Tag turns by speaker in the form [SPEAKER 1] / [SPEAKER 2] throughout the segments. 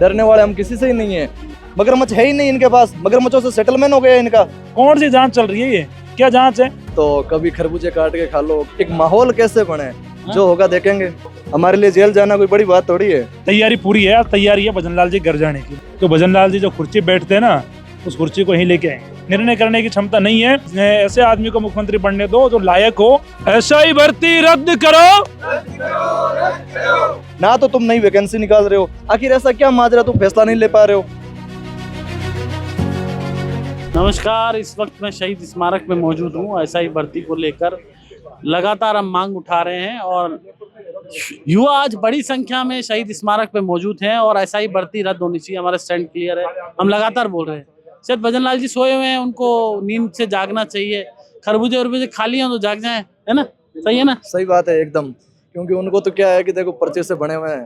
[SPEAKER 1] डरने वाले हम किसी से ही नहीं है। मगरमच्छ है ही नहीं इनके पास, मगरमच्छों से सेटलमेंट हो गया इनका।
[SPEAKER 2] कौन सी जांच चल रही है, ये क्या जांच है?
[SPEAKER 1] तो कभी खरबूजे काट के खा लो, एक माहौल कैसे बने, जो होगा देखेंगे। हमारे लिए जेल जाना कोई बड़ी बात थोड़ी है।
[SPEAKER 2] तैयारी पूरी है, तैयारी है भजनलाल जी घर जाने की। तो भजनलाल जी जो कुर्सी बैठते हैं ना, उस कुर्सी को यहीं लेके आएंगे। निर्णय करने की क्षमता नहीं है, ऐसे आदमी को मुख्यमंत्री बनने दो जो लायक हो। ऐसा ही भर्ती रद्द करो।
[SPEAKER 1] ना तो तुम नई वैकेंसी निकाल रहे हो, आखिर ऐसा क्या माजरा तुम फैसला नहीं ले पा रहे हो।
[SPEAKER 3] नमस्कार, इस वक्त मैं शहीद स्मारक में मौजूद हूँ। एसआई भर्ती को लेकर लगातार हम मांग उठा रहे हैं और युवा आज बड़ी संख्या में शहीद स्मारक पे मौजूद हैं और एसआई भर्ती रद्द होनी चाहिए। हमारा स्टैंड क्लियर है, हम लगातार बोल रहे हैं। शायद भजनलाल जी सोए हुए हैं, उनको नींद से जागना चाहिए। खरबूजे उरबूजे खाली हैं तो जाग जाएं, है ना? सही है ना?
[SPEAKER 1] सही बात है एकदम, क्योंकि उनको तो क्या है कि देखो पर्चे से बने हुए हैं,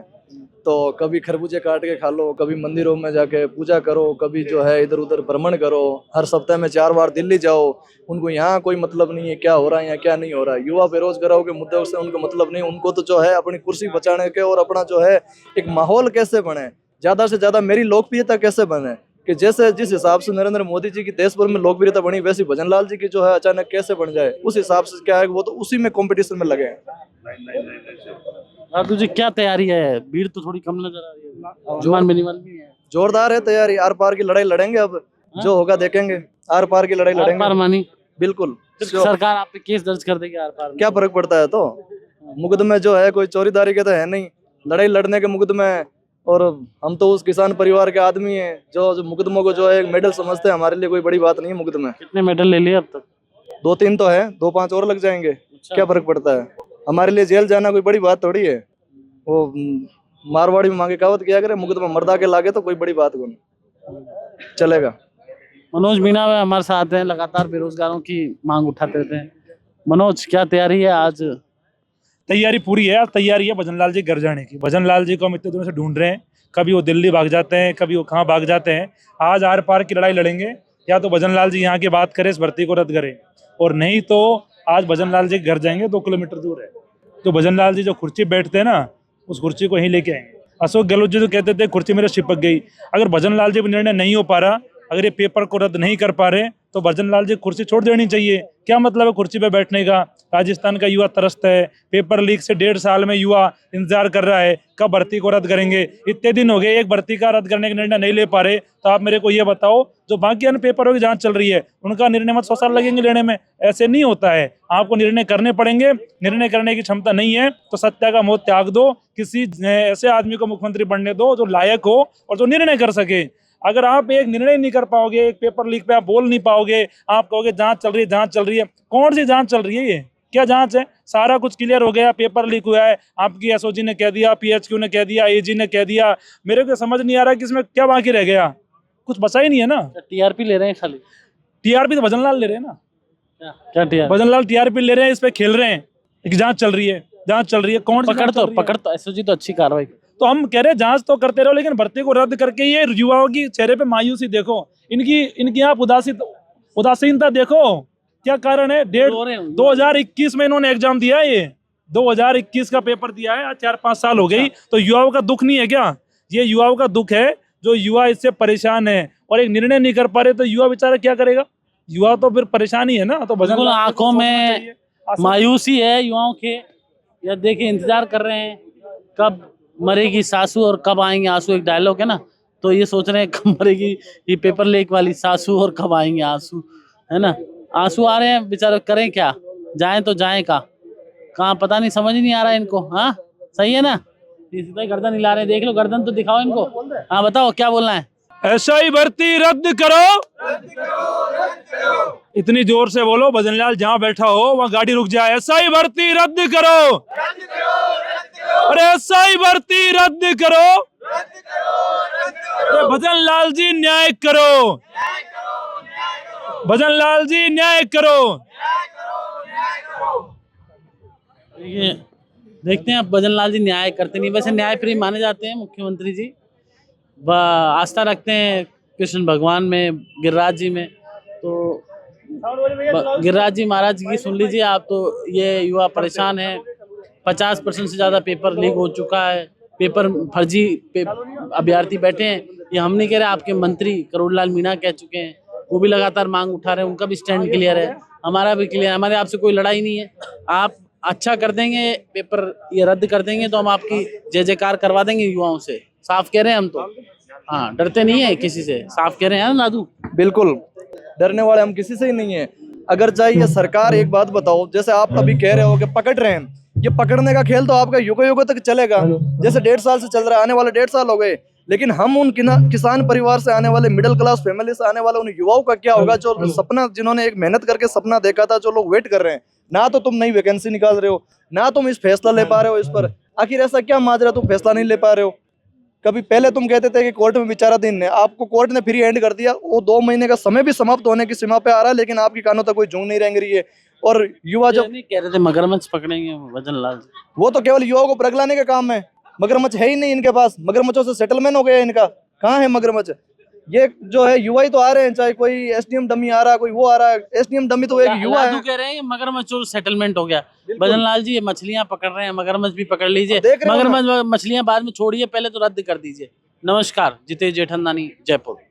[SPEAKER 1] तो कभी खरबूजे काट के खा लो, कभी मंदिरों में जाके पूजा करो, कभी जो है इधर उधर भ्रमण करो, हर सप्ताह में 4 बार दिल्ली जाओ। उनको यहाँ कोई मतलब नहीं है क्या हो रहा है या क्या नहीं हो रहा है। युवा बेरोजगारों के मुद्दों से उनको मतलब नहीं, उनको तो जो है अपनी कुर्सी बचाने के और अपना जो है एक माहौल कैसे बने, ज्यादा से ज्यादा मेरी लोकप्रियता कैसे बने, कि जैसे जिस हिसाब से नरेंद्र मोदी जी की देश भर में लोकप्रियता बनी, वैसी भजनलाल जी की जो है अचानक कैसे बन जाए, उस हिसाब से क्या है वो तो उसी में कंपटीशन में लगे हैं।
[SPEAKER 3] और तुझे क्या तैयारी है? भीड़ तो थोड़ी कम नजर आ रही है, अनुमान मिनिमल भी है।
[SPEAKER 1] जोरदार है तैयारी, आर पार की लड़ाई लड़ेंगे। अब जो होगा देखेंगे, आर पार की लड़ाई
[SPEAKER 3] आर पार
[SPEAKER 1] लड़ेंगे
[SPEAKER 3] मानी
[SPEAKER 1] बिल्कुल।
[SPEAKER 3] सरकार आप पे केस दर्ज कर देगी आर पार में।
[SPEAKER 1] क्या फर्क पड़ता है, तो मुकदमे जो है कोई चोरीदारी के तो है नहीं, लड़ाई लड़ने के मुकदमे। और हम तो उस किसान परिवार के आदमी हैं जो मुकदमों को जो है एक मेडल समझते हैं। हमारे लिए कोई बड़ी बात नहीं है मुकदमे।
[SPEAKER 3] कितने मेडल ले लिए अब तक?
[SPEAKER 1] 2-3 तो है, 2-5 और लग जाएंगे।
[SPEAKER 3] अच्छा।
[SPEAKER 1] क्या फर्क पड़ता है, हमारे लिए जेल जाना कोई बड़ी बात थोड़ी है। वो मारवाड़ी में मांगे कहावत किया करे, मुकदमा मर्दा के लागे तो कोई बड़ी बात कौन चलेगा।
[SPEAKER 3] मनोज मीना हमारे साथ हैं, लगातार बेरोजगारों की मांग उठाते रहते हैं। मनोज, क्या तैयारी है आज?
[SPEAKER 2] तैयारी पूरी है, तैयारी है भजनलाल जी घर जाने की। भजनलाल जी को हम इतने दिनों से ढूंढ रहे हैं, कभी वो दिल्ली भाग जाते हैं, कभी वो कहाँ भाग जाते हैं। आज आर पार की लड़ाई लड़ेंगे, या तो भजनलाल जी यहाँ की बात करें, इस भर्ती को रद्द करें, और नहीं तो आज भजनलाल जी घर जाएंगे। 2 किलोमीटर दूर है। तो भजनलाल जी जो कुर्सी बैठते हैं ना, उस कुर्सी को यहीं लेके आएंगे। अशोक गहलोत जी तो कहते थे कुर्सी मेरे चिपक गई। अगर भजनलाल जी पर निर्णय नहीं हो पा रहा, अगर ये पेपर को रद्द नहीं कर पा रहे, तो भजनलाल जी कुर्सी छोड़ देनी चाहिए। क्या मतलब है कुर्सी पे बैठने का? राजस्थान का युवा तरसता है, पेपर लीक से 1.5 साल में युवा इंतजार कर रहा है कब भर्ती को रद्द करेंगे। इतने दिन हो गए, एक भर्ती का रद्द करने का निर्णय नहीं ले पा रहे। तो आप मेरे को ये बताओ, जो बाकी अन्य पेपरों की जांच चल रही है, उनका निर्णय मत 100 साल लगेंगे लेने में। ऐसे नहीं होता है, आपको निर्णय करने पड़ेंगे। निर्णय करने की क्षमता नहीं है तो सत्या का मोह त्याग दो, किसी ऐसे आदमी को मुख्यमंत्री बनने दो जो लायक हो और जो निर्णय कर सके। अगर आप एक निर्णय नहीं कर पाओगे, एक पेपर लीक पे आप बोल नहीं पाओगे, आप कहोगे जांच चल रही है, जांच चल रही है। कौन सी जांच चल रही है? ये क्या जांच है? सारा कुछ क्लियर हो गया, पेपर लीक हुआ है, आपकी एसओजी ने कह दिया, पीएचक्यू ने कह दिया, एजी ने कह दिया। मेरे को समझ नहीं आ रहा कि इसमें क्या बाकी रह गया, कुछ बचा ही नहीं है ना।
[SPEAKER 3] टीआरपी ले रहे हैं खाली?
[SPEAKER 2] टीआरपी तो भजनलाल ले रहे हैं ना।
[SPEAKER 3] क्या टीआरपी?
[SPEAKER 2] भजनलाल टीआरपी ले रहे हैं, इस पे खेल रहे हैं। एक जांच चल रही है, जांच चल रही है। कौन सी जांच चल रही है?
[SPEAKER 3] पकड़ तो एसओजी तो अच्छी कार्रवाई।
[SPEAKER 2] तो हम कह रहे हैं जांच तो करते रहो, लेकिन भर्ती को रद्द करके ये युवाओं की चेहरे पे मायूसी देखो, इनकी आप उदासीनता देखो। क्या कारण है? 2021 में इन्होंने एग्जाम दिया है, ये 2021 का पेपर दिया है, आज 4-5 साल हो गई। तो युवाओं का दुख नहीं है क्या? ये युवाओं का दुख है, जो युवा इससे परेशान है और एक निर्णय नहीं कर पा रहे। तो युवा बेचारा क्या करेगा? युवा तो फिर परेशान ही है ना। तो
[SPEAKER 3] बिल्कुल आंखों में मायूसी है युवाओं के। या देखिए, इंतजार कर रहे हैं कब मरेगी सासू और कब आएंगे आंसू, एक डायलॉग है ना। तो ये सोच रहे हैं कब मरेगी ये पेपर लीक वाली सासू और कब आएंगे आंसू, है ना। आंसू आ रहे हैं बेचारे, करें क्या? जाएं तो जाएं कहाँ पता नहीं, समझ ही नहीं आ रहा है इनको। हाँ सही है ना, सीधा ही गर्दन हिला रहे हैं। देख लो, गर्दन तो दिखाओ इनको। हाँ बताओ क्या बोलना है?
[SPEAKER 2] ऐसा ही भर्ती रद्द करो, इतनी जोर से बोलो, भजनलाल जहाँ बैठा हो वहाँ गाड़ी रुक जाए। ऐसा ही भर्ती रद्द करो, अरे ऐसा ही भर्ती रद्द करो, अरे भजनलाल जी न्याय करो, भजनलाल जी न्याय करो।
[SPEAKER 3] देखते हैं अब भजनलाल जी न्याय करते नहीं। वैसे न्याय प्रिय माने जाते हैं मुख्यमंत्री जी, आस्था रखते हैं कृष्ण भगवान में, गिरिराज जी में। तो गिरिराज जी महाराज की सुन लीजिए आप। तो ये युवा परेशान है, 50% से ज़्यादा पेपर लीक हो चुका है, पेपर फर्जी अभ्यर्थी बैठे हैं, ये हम नहीं कह रहे, आपके मंत्री करोड़लाल मीणा कह चुके हैं, वो भी लगातार मांग उठा रहे हैं, उनका भी स्टैंड क्लियर है, हमारा भी क्लियर है, हमारे आपसे कोई लड़ाई नहीं है। आप अच्छा कर देंगे, पेपर ये रद्द कर देंगे तो हम आपकी जय जयकार करवा देंगे युवाओं से, साफ कह रहे हैं हम तो। हाँ, डरते नहीं है किसी से, साफ कह रहे हैं ना नादू।
[SPEAKER 1] बिल्कुल डरने वाले हम किसी से ही नहीं है। अगर चाहिए सरकार, एक बात बताओ, जैसे आप अभी कह रहे हो कि पकड़ रहे हैं, ये पकड़ने का खेल तो आपका युगों युगों तक चलेगा। जैसे 1.5 साल से चल रहा है, आने वाले 1.5 साल हो गए, लेकिन हम उन किसान परिवार से आने वाले, मिडिल क्लास फैमिली से आने वाले उन युवाओं का क्या होगा, जो सपना, जिन्होंने एक मेहनत करके सपना देखा था, जो लोग वेट कर रहे हैं। ना तो तुम नई वैकेंसी निकाल रहे हो, ना तुम इस फैसला ले पा रहे हो इस पर। आखिर ऐसा क्या माजरा, तुम फैसला नहीं ले पा रहे हो? कभी पहले तुम कहते थे कि कोर्ट में विचाराधीन है, आपको कोर्ट ने फ्री हैंड कर दिया, वो 2 महीने का समय भी समाप्त होने की सीमा पे आ रहा है, लेकिन आपकी कानों तक कोई जूं नहीं रेंग रही है। और युवा जब
[SPEAKER 3] नहीं कह रहे थे मगरमच्छ पकड़ेंगे भजन लाल,
[SPEAKER 1] वो तो केवल युवाओं को प्रगलाने का काम है, मगरमच्छ है ही नहीं इनके पास, मगरमच्छों से सेटलमेंट हो गया इनका, कहाँ है मगरमच्छ? ये जो है युवा ही तो आ रहे हैं, चाहे कोई एसडीएम डमी आ रहा है, कोई वो आ रहा है, एसडीएम डमी तो एक युवा है।
[SPEAKER 3] कह रहे हैं मगरमच्छ सेटलमेंट हो गया। भजन लाल जी, ये मछलियां पकड़ रहे हैं, मगरमच्छ भी पकड़ लीजिए,
[SPEAKER 1] देख रहे हो ना?
[SPEAKER 3] मगरमच्छ मछलियां बाद में छोड़िए, पहले तो रद्द कर दीजिए। नमस्कार, जितेश जेठनदानी, जयपुर।